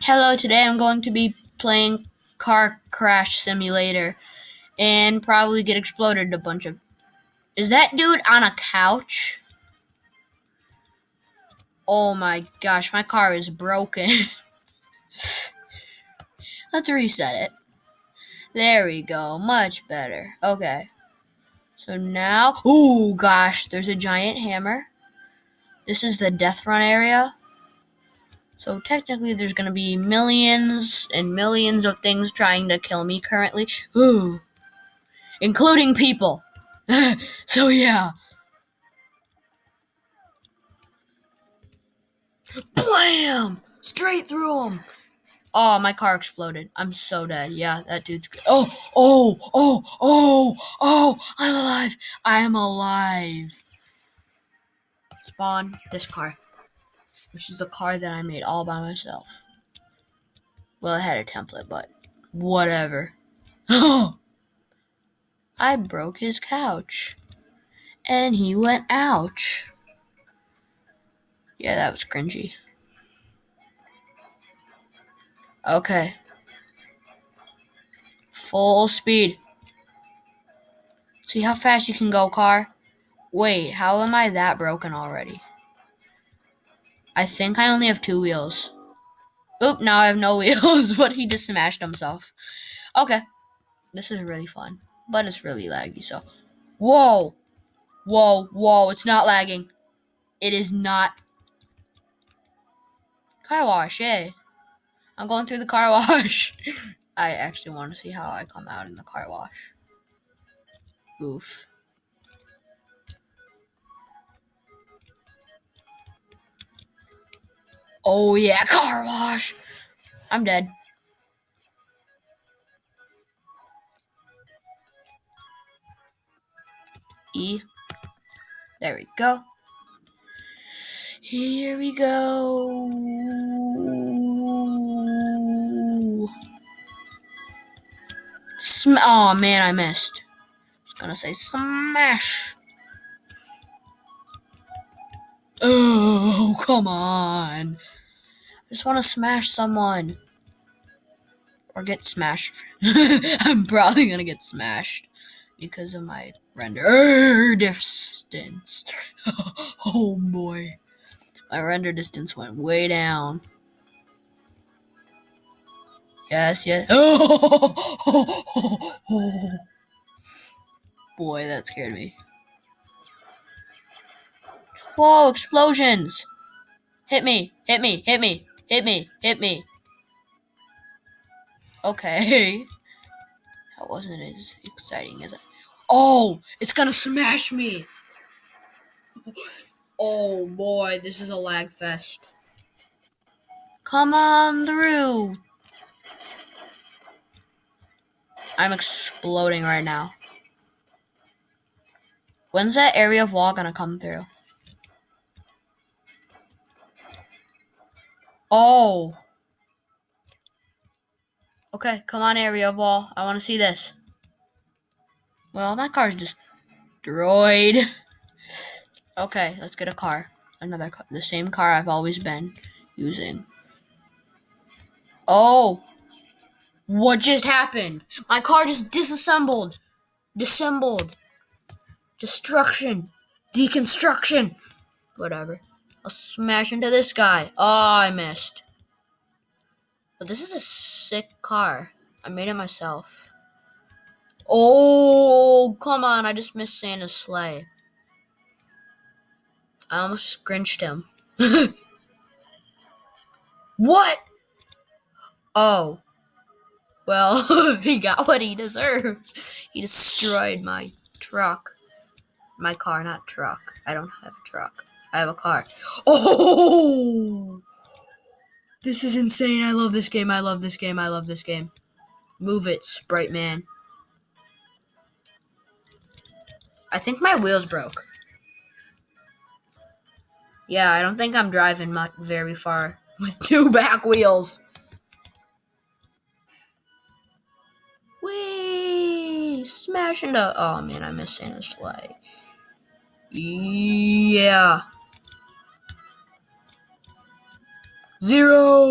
Hello, today I'm going to be playing Car Crash Simulator and probably get exploded a bunch of. Is that dude on a couch? Oh my gosh, my car is broken. Let's reset it. There we go, much better. Okay, so now. Oh gosh, there's a giant hammer. This is the death run area. So technically, there's gonna be millions and millions of things trying to kill me currently. Ooh. Including people. So yeah. Blam! Straight through him. Oh, my car exploded. I'm so dead. Yeah, that dude's good. Oh, I'm alive. I am alive. Spawn this car, which is the car that I made all by myself. Well, it had a template, but whatever. I broke his couch. And he went, ouch. Yeah, that was cringy. Okay. Full speed. See how fast you can go, car? Wait, how am I that broken already? I think I only have 2 wheels. Oop, now I have no wheels, but he just smashed himself. Okay, this is really fun, but it's really laggy, so. Whoa! Whoa, it's not lagging. It is not. Car wash, yay. I'm going through the car wash. I actually want to see how I come out in the car wash. Oof. Oh yeah, car wash! I'm dead. E. There we go. Here we go. Oh man, I missed. I was gonna say smash. Oh, come on. I just want to smash someone. Or get smashed. I'm probably gonna get smashed because of my render distance. Oh boy. My render distance went way down. Yes. Oh, boy, that scared me. Whoa, explosions! Hit me. Okay. That wasn't as exciting as I. Oh, it's gonna smash me! Oh boy, this is a lag fest. Come on through! I'm exploding right now. When's that area of wall gonna come through? Oh! Okay, come on, area of wall. I wanna see this. Well, my car's destroyed. Okay, let's get a car. Another car. The same car I've always been using. Oh! What just happened? My car just disassembled. Dissembled. Destruction. Deconstruction. Whatever. I'll smash into this guy. Oh, I missed. But this is a sick car. I made it myself. Oh, come on. I just missed Santa's sleigh. I almost grinched him. What? Oh. Well, he got what he deserved. He destroyed my truck. My car, not truck. I don't have a truck. I have a car. Oh! This is insane. I love this game. Move it, Sprite Man. I think my wheels broke. Yeah, I don't think I'm driving very far with 2 back wheels. Whee! Smash into. Oh man, I missed Santa's sleigh. Yeah. 0.